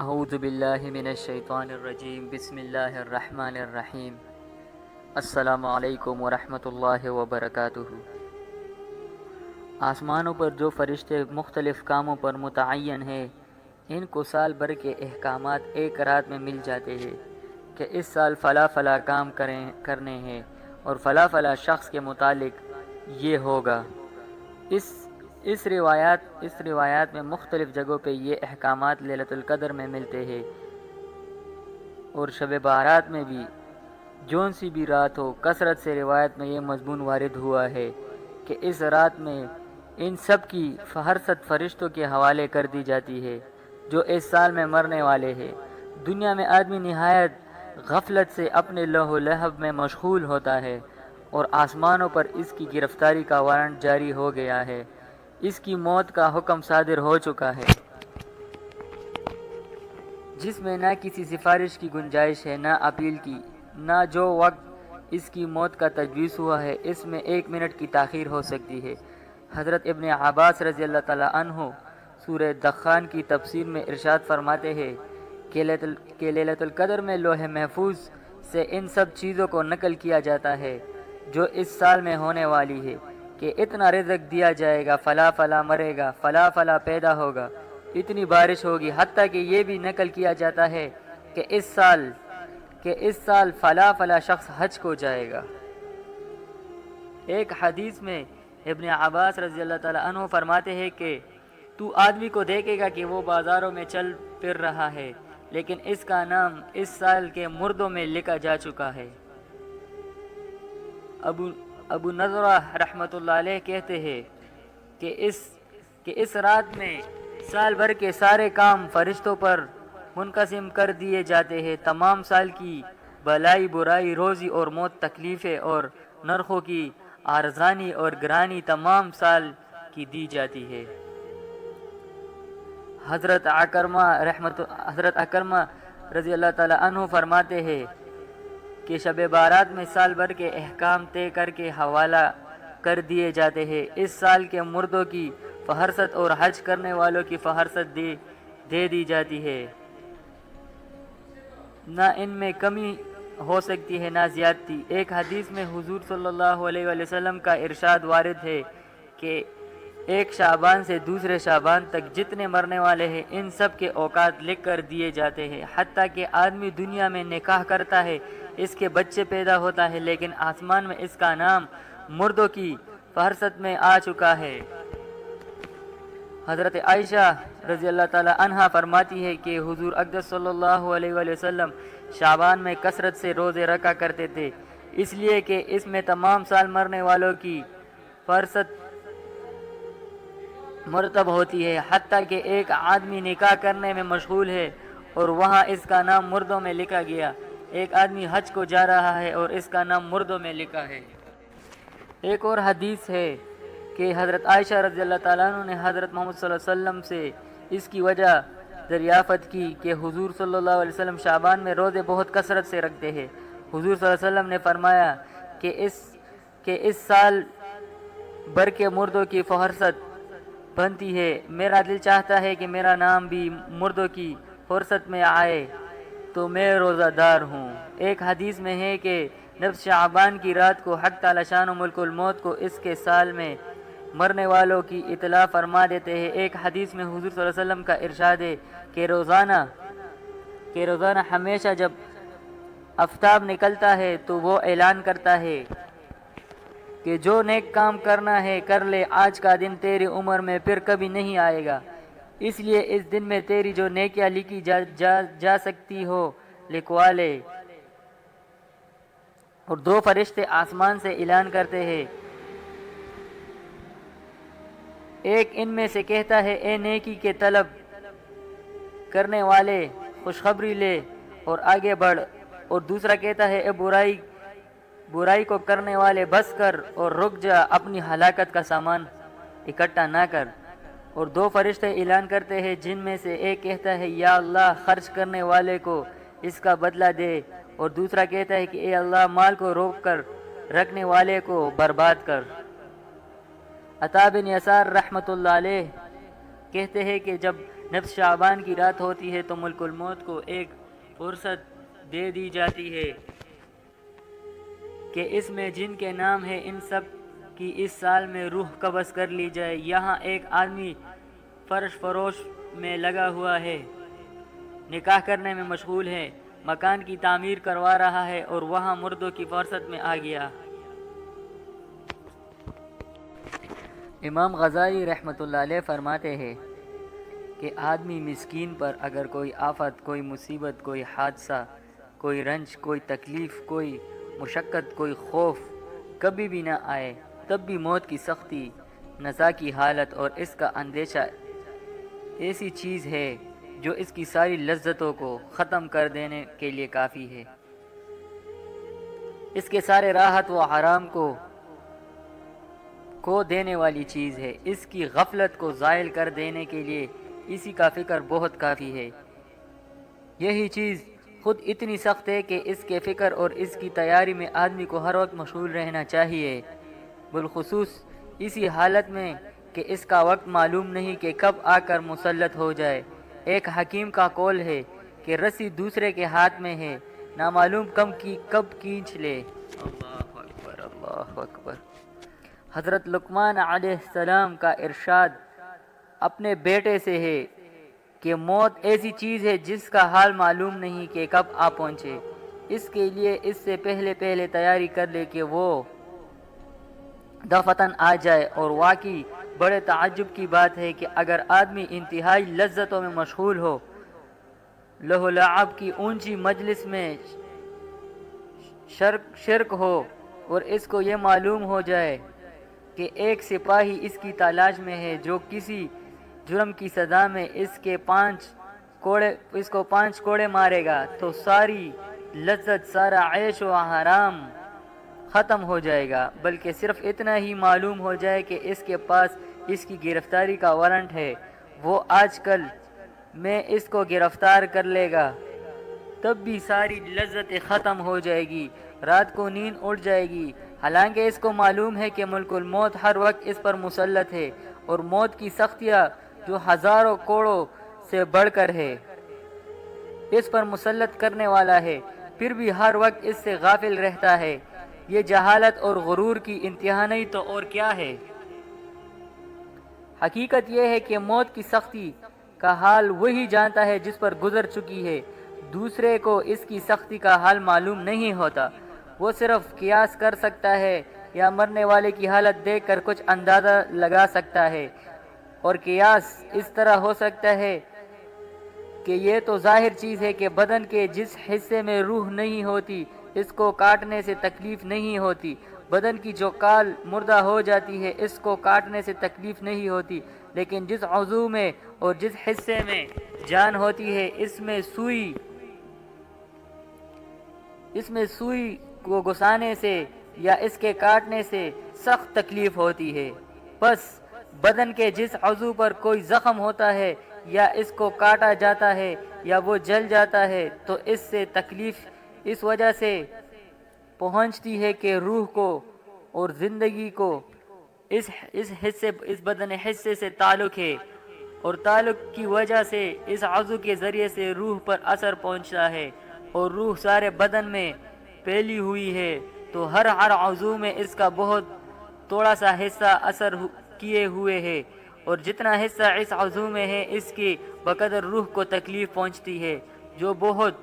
اعوذ باللہ من الشیطان الرجیم بسم اللہ الرحمن الرحیم السلام علیکم ورحمۃ اللہ وبرکاتہ۔ آسمانوں پر جو فرشتے مختلف کاموں پر متعین ہیں، ان کو سال بھر کے احکامات ایک رات میں مل جاتے ہیں کہ اس سال فلاں فلاں کام کرنے ہیں اور فلاں فلاں شخص کے متعلق یہ ہوگا۔ اس روایات میں مختلف جگہوں پہ یہ احکامات لیلۃ القدر میں ملتے ہیں، اور شب بارات میں بھی جون سی بھی رات ہو، کثرت سے روایت میں یہ مضمون وارد ہوا ہے کہ اس رات میں ان سب کی فہرست فرشتوں کے حوالے کر دی جاتی ہے جو اس سال میں مرنے والے ہیں۔ دنیا میں آدمی نہایت غفلت سے اپنے لہو لہب میں مشغول ہوتا ہے، اور آسمانوں پر اس کی گرفتاری کا وارنٹ جاری ہو گیا ہے، اس کی موت کا حکم صادر ہو چکا ہے، جس میں نہ کسی سفارش کی گنجائش ہے، نہ اپیل کی، نہ جو وقت اس کی موت کا تجویز ہوا ہے اس میں 1 منٹ کی تاخیر ہو سکتی ہے۔ حضرت ابن عباس رضی اللہ تعالی عنہ سورہ دخان کی تفسیر میں ارشاد فرماتے ہیں کہ لیلۃ القدر میں لوح محفوظ سے ان سب چیزوں کو نقل کیا جاتا ہے جو اس سال میں ہونے والی ہے، کہ اتنا رزق دیا جائے گا، فلاں فلاں مرے گا، فلاں فلاں پیدا ہوگا، اتنی بارش ہوگی، حتیٰ کہ یہ بھی نقل کیا جاتا ہے کہ اس سال فلاں فلاں شخص حج کو جائے گا۔ ایک حدیث میں ابن عباس رضی اللہ تعالی عنہ فرماتے ہیں کہ تو آدمی کو دیکھے گا کہ وہ بازاروں میں چل پھر رہا ہے، لیکن اس کا نام اس سال کے مردوں میں لکھا جا چکا ہے۔ ابو نضرہ رحمۃ اللہ علیہ کہتے ہیں کہ اس رات میں سال بھر کے سارے کام فرشتوں پر منقسم کر دیے جاتے ہیں، تمام سال کی بلائی برائی، روزی اور موت، تکلیفیں اور نرخوں کی ارزانی اور گرانی تمام سال کی دی جاتی ہے۔ حضرت اکرمہ رضی اللہ تعالی عنہ فرماتے ہیں کہ شب بارات میں سال بھر کے احکام طے کر کے حوالہ کر دیے جاتے ہیں۔ اس سال کے مردوں کی فہرست اور حج کرنے والوں کی فہرست دے دی جاتی ہے، نہ ان میں کمی ہو سکتی ہے نہ زیادتی۔ ایک حدیث میں حضور صلی اللہ علیہ وآلہ وسلم کا ارشاد وارد ہے کہ ایک شعبان سے دوسرے شعبان تک جتنے مرنے والے ہیں ان سب کے اوقات لکھ کر دیے جاتے ہیں، حتیٰ کہ آدمی دنیا میں نکاح کرتا ہے، اس کے بچے پیدا ہوتا ہے، لیکن آسمان میں اس کا نام مردوں کی فہرست میں آ چکا ہے۔ حضرت عائشہ رضی اللہ تعالی عنہا فرماتی ہے کہ حضور اقدس صلی اللہ علیہ وآلہ وسلم شعبان میں کثرت سے روزے رکھا کرتے تھے، اس لیے کہ اس میں تمام سال مرنے والوں کی فہرست مرتب ہوتی ہے، حتیٰ کہ ایک آدمی نکاح کرنے میں مشغول ہے اور وہاں اس کا نام مردوں میں لکھا گیا، ایک آدمی حج کو جا رہا ہے اور اس کا نام مردوں میں لکھا ہے۔ ایک اور حدیث ہے کہ حضرت عائشہ رضی اللہ تعالیٰ عنہ نے حضرت محمد صلی اللہ علیہ وسلم سے اس کی وجہ دریافت کی کہ حضور صلی اللہ علیہ وسلم شعبان میں روزے بہت کثرت سے رکھتے ہیں۔ حضور صلی اللہ علیہ وسلم نے فرمایا کہ اس سال بھر کے مردوں کی فہرست بنتی ہے، میرا دل چاہتا ہے کہ میرا نام بھی مردوں کی فہرست میں آئے تو میں روزہ دار ہوں۔ ایک حدیث میں ہے کہ نصف شعبان کی رات کو حق تعالی شان و ملک الموت کو اس کے سال میں مرنے والوں کی اطلاع فرما دیتے ہیں۔ ایک حدیث میں حضور صلی اللہ علیہ وسلم کا ارشاد ہے کہ روزانہ ہمیشہ جب آفتاب نکلتا ہے تو وہ اعلان کرتا ہے کہ جو نیک کام کرنا ہے کر لے، آج کا دن تیری عمر میں پھر کبھی نہیں آئے گا، اس لیے اس دن میں تیری جو نیکیاں لکھی جا سکتی ہو لکھوا لے۔ اور 2 فرشتے آسمان سے اعلان کرتے ہیں، ایک ان میں سے کہتا ہے اے نیکی کے طلب کرنے والے خوشخبری لے اور آگے بڑھ، اور دوسرا کہتا ہے اے برائی کو کرنے والے بس کر اور رک جا، اپنی ہلاکت کا سامان اکٹھا نہ کر۔ اور 2 فرشتے اعلان کرتے ہیں جن میں سے ایک کہتا ہے یا اللہ خرچ کرنے والے کو اس کا بدلہ دے، اور دوسرا کہتا ہے کہ اے اللہ مال کو روک کر رکھنے والے کو برباد کر۔ عطا بن یسار رحمۃ اللہ علیہ کہتے ہیں کہ جب نصف شعبان کی رات ہوتی ہے تو ملک الموت کو ایک فرصت دے دی جاتی ہے کہ اس میں جن کے نام ہے ان سب کی اس سال میں روح قبض کر لی جائے۔ یہاں ایک آدمی فرش فروش میں لگا ہوا ہے، نکاح کرنے میں مشغول ہے، مکان کی تعمیر کروا رہا ہے اور وہاں مردوں کی فرصت میں آ گیا۔ امام غزالی رحمۃ اللہ علیہ فرماتے ہیں کہ آدمی مسکین پر اگر کوئی آفت، کوئی مصیبت، کوئی حادثہ، کوئی رنج، کوئی تکلیف، کوئی مشقت، کوئی خوف کبھی بھی نہ آئے، تب بھی موت کی سختی، نزا کی حالت اور اس کا اندیشہ ایسی چیز ہے جو اس کی ساری لذتوں کو ختم کر دینے کے لیے کافی ہے۔ اس کے سارے راحت و حرام کو دینے والی چیز ہے۔ اس کی غفلت کو زائل کر دینے کے لیے اسی کا فکر بہت کافی ہے۔ یہی چیز خود اتنی سخت ہے کہ اس کے فکر اور اس کی تیاری میں آدمی کو ہر وقت مشغول رہنا چاہیے، بالخصوص اسی حالت میں کہ اس کا وقت معلوم نہیں کہ کب آ کر مسلط ہو جائے۔ ایک حکیم کا قول ہے کہ رسی دوسرے کے ہاتھ میں ہے، نامعلوم کب کھینچ لے۔ اللہ اکبر، اللہ اکبر۔ حضرت لقمان علیہ السلام کا ارشاد اپنے بیٹے سے ہے کہ موت ایسی چیز ہے جس کا حال معلوم نہیں کہ کب آ پہنچے، اس کے لیے اس سے پہلے تیاری کر لے کہ وہ دفتن آ جائے۔ اور واقعی بڑے تعجب کی بات ہے کہ اگر آدمی انتہائی لذتوں میں مشغول ہو، لہو لعب کی اونچی مجلس میں شرک ہو، اور اس کو یہ معلوم ہو جائے کہ ایک سپاہی اس کی تلاش میں ہے جو کسی جرم کی سزا میں اس کو 5 کوڑے مارے گا، تو ساری لذت، سارا عیش و حرام ختم ہو جائے گا، بلکہ صرف اتنا ہی معلوم ہو جائے کہ اس کے پاس اس کی گرفتاری کا وارنٹ ہے، وہ آج کل میں اس کو گرفتار کر لے گا، تب بھی ساری لذت ختم ہو جائے گی، رات کو نیند اڑ جائے گی، حالانکہ اس کو معلوم ہے کہ ملک الموت ہر وقت اس پر مسلط ہے اور موت کی سختیاں جو ہزاروں کوڑوں سے بڑھ کر ہے اس پر مسلط کرنے والا ہے، پھر بھی ہر وقت اس سے غافل رہتا ہے۔ یہ جہالت اور غرور کی انتہا نہیں تو اور کیا ہے؟ حقیقت یہ ہے کہ موت کی سختی کا حال وہی جانتا ہے جس پر گزر چکی ہے، دوسرے کو اس کی سختی کا حال معلوم نہیں ہوتا، وہ صرف قیاس کر سکتا ہے یا مرنے والے کی حالت دیکھ کر کچھ اندازہ لگا سکتا ہے، اور قیاس اس طرح ہو سکتا ہے کہ یہ تو ظاہر چیز ہے کہ بدن کے جس حصے میں روح نہیں ہوتی اس کو کاٹنے سے تکلیف نہیں ہوتی، بدن کی جو کال مردہ ہو جاتی ہے اس کو کاٹنے سے تکلیف نہیں ہوتی، لیکن جس عضو میں اور جس حصے میں جان ہوتی ہے اس میں سوئی کو گھسانے سے یا اس کے کاٹنے سے سخت تکلیف ہوتی ہے۔ بس بدن کے جس عضو پر کوئی زخم ہوتا ہے یا اس کو کاٹا جاتا ہے یا وہ جل جاتا ہے تو اس سے تکلیف اس وجہ سے پہنچتی ہے کہ روح کو اور زندگی کو اس بدن حصے سے تعلق ہے، اور تعلق کی وجہ سے اس عضو کے ذریعے سے روح پر اثر پہنچتا ہے، اور روح سارے بدن میں پھیلی ہوئی ہے تو ہر عضو میں اس کا بہت تھوڑا سا حصہ اثر کیے ہوئے ہے، اور جتنا حصہ اس عضو میں ہے اس کی بقدر روح کو تکلیف پہنچتی ہے، جو بہت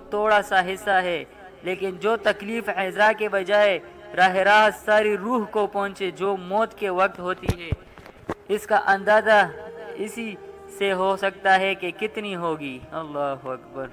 تھوڑا سا حصہ ہے، لیکن جو تکلیف اعضاء کے بجائے راہ راست ساری روح کو پہنچے جو موت کے وقت ہوتی ہے، اس کا اندازہ اسی سے ہو سکتا ہے کہ کتنی ہوگی۔ اللہ اکبر۔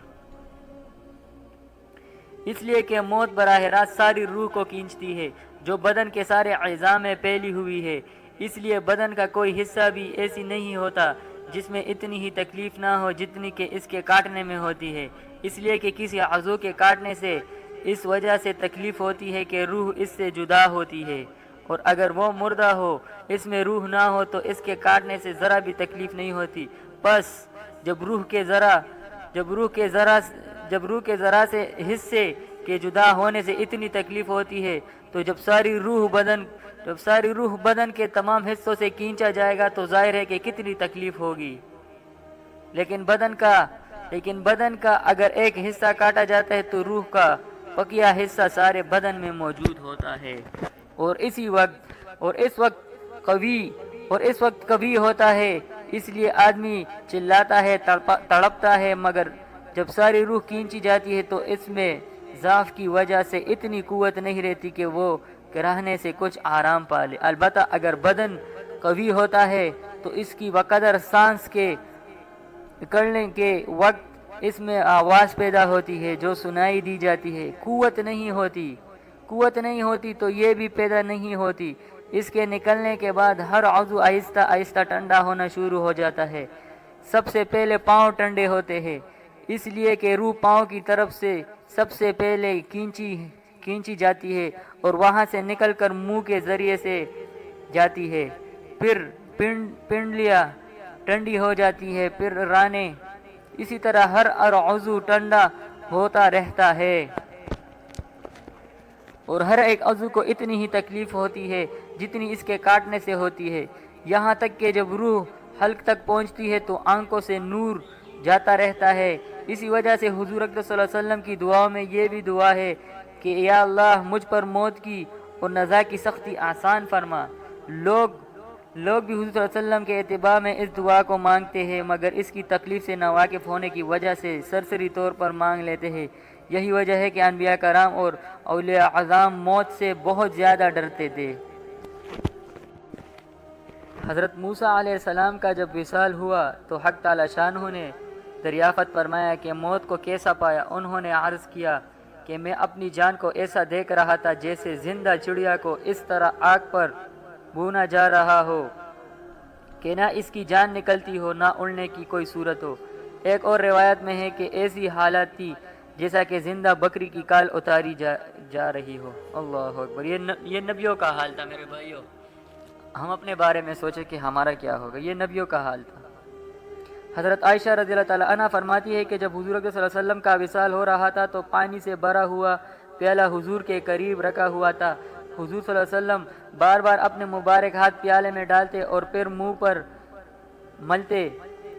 اس لیے کہ موت براہ راست ساری روح کو کھینچتی ہے جو بدن کے سارے اعضاء میں پھیلی ہوئی ہے، اس لیے بدن کا کوئی حصہ بھی ایسی نہیں ہوتا جس میں اتنی ہی تکلیف نہ ہو جتنی کہ اس کے کاٹنے میں ہوتی ہے، اس لیے کہ کسی عضو کے کاٹنے سے اس وجہ سے تکلیف ہوتی ہے کہ روح اس سے جدا ہوتی ہے، اور اگر وہ مردہ ہو، اس میں روح نہ ہو تو اس کے کاٹنے سے ذرا بھی تکلیف نہیں ہوتی، بس جب روح کے ذرا سے حصے کے جدا ہونے سے اتنی تکلیف ہوتی ہے تو جب ساری روح بدن جب ساری روح بدن کے تمام حصوں سے کھینچا جائے گا تو ظاہر ہے کہ کتنی تکلیف ہوگی، لیکن بدن کا اگر ایک حصہ کاٹا جاتا ہے تو روح کا بقیہ حصہ سارے بدن میں موجود ہوتا ہے، اور اس وقت قوی ہوتا ہے، اس لیے آدمی چلاتا ہے، تڑپتا ہے، مگر جب ساری روح کھینچی جاتی ہے تو اس میں ضعف کی وجہ سے اتنی قوت نہیں رہتی کہ وہ کراہنے سے کچھ آرام پا لے۔ البتہ اگر بدن قوی ہوتا ہے تو اس کی بقدر سانس کے نکلنے کے وقت اس میں آواز پیدا ہوتی ہے جو سنائی دی جاتی ہے۔ قوت نہیں ہوتی تو یہ بھی پیدا نہیں ہوتی۔ اس کے نکلنے کے بعد ہر عضو آہستہ آہستہ ٹھنڈا ہونا شروع ہو جاتا ہے۔ سب سے پہلے پاؤں ٹھنڈے ہوتے ہیں، اس لیے کہ روح پاؤں کی طرف سے سب سے پہلے کھینچی جاتی ہے اور وہاں سے نکل کر منہ کے ذریعے سے جاتی ہے، پھر پنڈلیاں ٹھنڈی ہو جاتی ہے، پھر رانیں، اسی طرح ہر عضو ٹھنڈا ہوتا رہتا ہے، اور ہر ایک عضو کو اتنی ہی تکلیف ہوتی ہے جتنی اس کے کاٹنے سے ہوتی ہے، یہاں تک کہ جب روح حلق تک پہنچتی ہے تو آنکھوں سے نور جاتا رہتا ہے۔ اسی وجہ سے حضور اکرم صلی اللہ علیہ وسلم کی دعاؤں میں یہ بھی دعا ہے کہ یا اللہ مجھ پر موت کی اور نزا کی سختی آسان فرما۔ لوگ بھی حضور صلی اللہ علیہ وسلم کے اتباع میں اس دعا کو مانگتے ہیں، مگر اس کی تکلیف سے ناواقف ہونے کی وجہ سے سرسری طور پر مانگ لیتے ہیں۔ یہی وجہ ہے کہ انبیاء کرام اور اولیاء اعظام موت سے بہت زیادہ ڈرتے تھے۔ حضرت موسیٰ علیہ السلام کا جب وصال ہوا تو حق تعالی شانہ نے دریافت فرمایا کہ موت کو کیسا پایا۔ انہوں نے عرض کیا کہ میں اپنی جان کو ایسا دیکھ رہا تھا جیسے زندہ چڑیا کو اس طرح آگ پر بھونا جا رہا ہو کہ نہ اس کی جان نکلتی ہو نہ اڑنے کی کوئی صورت ہو۔ ایک اور روایت میں ہے کہ ایسی حالت تھی جیسا کہ زندہ بکری کی کال اتاری جا رہی ہو۔ اللہ اکبر، یہ نبیوں کا حال تھا میرے بھائیوں۔ ہم اپنے بارے میں سوچیں کہ ہمارا کیا ہوگا، یہ نبیوں کا حال تھا۔ حضرت عائشہ رضی اللہ تعالی عنہ فرماتی ہے کہ جب حضور صلی اللہ علیہ وسلم کا وصال ہو رہا تھا تو پانی سے بھرا ہوا پیالہ حضور کے قریب رکھا ہوا تھا۔ حضور صلی اللہ علیہ وسلم بار بار اپنے مبارک ہاتھ پیالے میں ڈالتے اور پھر منہ پر ملتے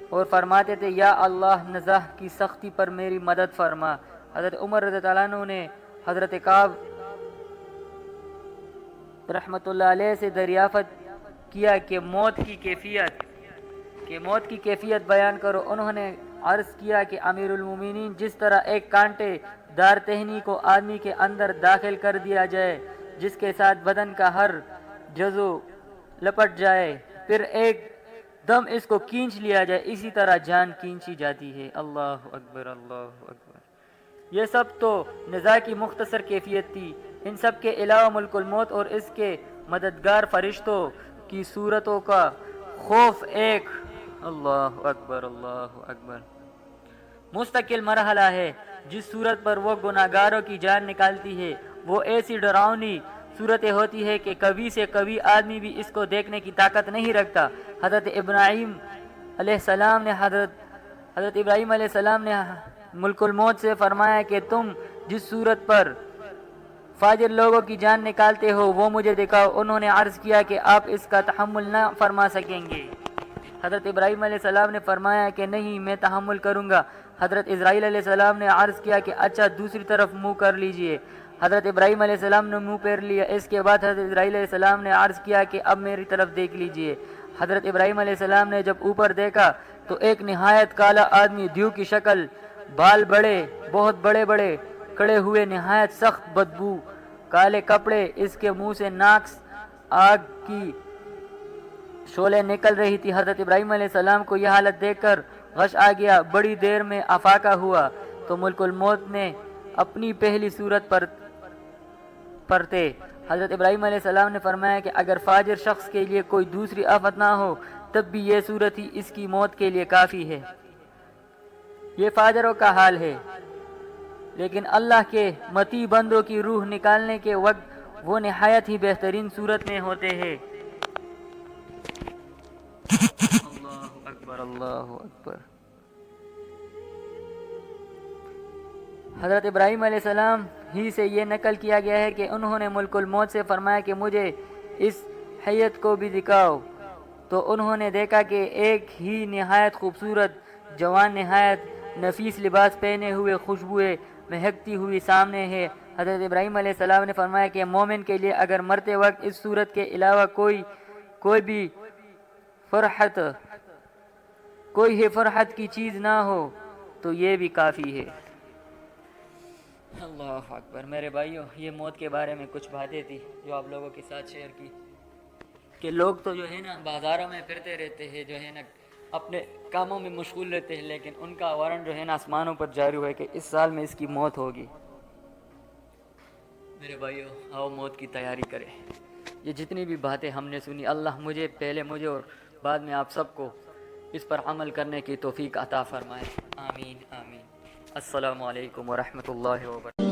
اور فرماتے تھے یا اللہ نزاح کی سختی پر میری مدد فرما۔ حضرت عمر رضی اللہ عنہ نے حضرت کعب رحمۃ اللہ علیہ سے دریافت کیا کہ موت کی کیفیت بیان کرو۔ انہوں نے عرض کیا کہ امیر المومنین، جس طرح ایک کانٹے دار ٹہنی کو آدمی کے اندر داخل کر دیا جائے جس کے ساتھ بدن کا ہر جزو لپٹ جائے، پھر ایک دم اس کو کھینچ لیا جائے، اسی طرح جان کھینچی جاتی ہے۔ اللہ اکبر، اللہ اکبر۔ یہ سب تو نزاع کی مختصر کیفیت تھی۔ ان سب کے علاوہ ملک الموت اور اس کے مددگار فرشتوں کی صورتوں کا خوف ایک اللہ اکبر، اللہ اکبر مستقل مرحلہ ہے۔ جس صورت پر وہ گناہگاروں کی جان نکالتی ہے وہ ایسی ڈراؤنی صورتیں ہوتی ہے کہ کبھی سے کبھی آدمی بھی اس کو دیکھنے کی طاقت نہیں رکھتا۔ حضرت ابراہیم علیہ السلام نے ملک الموت سے فرمایا کہ تم جس صورت پر فاجر لوگوں کی جان نکالتے ہو وہ مجھے دکھاؤ۔ انہوں نے عرض کیا کہ آپ اس کا تحمل نہ فرما سکیں گے۔ حضرت ابراہیم علیہ السلام نے فرمایا کہ نہیں، میں تحمل کروں گا۔ حضرت اسرائیل علیہ السلام نے عرض کیا کہ اچھا دوسری طرف منہ کر لیجئے۔ حضرت ابراہیم علیہ السلام نے منہ پھیر لیا۔ اس کے بعد حضرت اسرائیل علیہ السلام نے عرض کیا کہ اب میری طرف دیکھ لیجئے۔ حضرت ابراہیم علیہ السلام نے جب اوپر دیکھا تو ایک نہایت کالا آدمی، دیو کی شکل، بال بہت بڑے کھڑے ہوئے، نہایت سخت بدبو، کالے کپڑے، اس کے منہ سے ناکس آگ کی شعلیں نکل رہی تھی۔ حضرت ابراہیم علیہ السلام کو یہ حالت دیکھ کر غش آ گیا۔ بڑی دیر میں افاقہ ہوا تو ملک الموت نے اپنی پہلی صورت پر تھے۔ حضرت ابراہیم علیہ السلام نے فرمایا کہ اگر فاجر شخص کے لیے کوئی دوسری آفت نہ ہو تب بھی یہ صورت ہی اس کی موت کے لیے کافی ہے۔ یہ فاجروں کا حال ہے، لیکن اللہ کے مطیع بندوں کی روح نکالنے کے وقت وہ نہایت ہی بہترین صورت میں ہوتے ہیں۔ اللہ اکبر، اللہ اکبر۔ حضرت ابراہیم علیہ السلام ہی سے یہ نقل کیا گیا ہے کہ انہوں نے ملک الموت سے فرمایا کہ مجھے اس حیت کو بھی دکھاؤ۔ تو انہوں نے دیکھا کہ ایک ہی نہایت خوبصورت جوان نہایت نفیس لباس پہنے ہوئے خوشبوئیں مہکتی ہوئی سامنے ہے۔ حضرت ابراہیم علیہ السلام نے فرمایا کہ مومن کے لیے اگر مرتے وقت اس صورت کے علاوہ کوئی بھی فرحت کی چیز نہ ہو تو یہ بھی کافی ہے۔ اللہ اکبر۔ میرے بھائیوں، یہ موت کے بارے میں کچھ باتیں تھی جو آپ لوگوں کے ساتھ شیئر کی، کہ لوگ تو جو ہے نا بازاروں میں پھرتے رہتے ہیں، جو ہے نا اپنے کاموں میں مشغول رہتے ہیں، لیکن ان کا وارن جو ہے نا آسمانوں پر جاری ہوا ہے کہ اس سال میں اس کی موت ہوگی۔ میرے بھائیوں، آؤ موت کی تیاری کریں۔ یہ جتنی بھی باتیں ہم نے سنی، اللہ پہلے مجھے اور بعد میں آپ سب کو اس پر عمل کرنے کی توفیق عطا فرمائے۔ آمین آمین۔ السلام علیکم ورحمۃ اللہ وبرکاتہ۔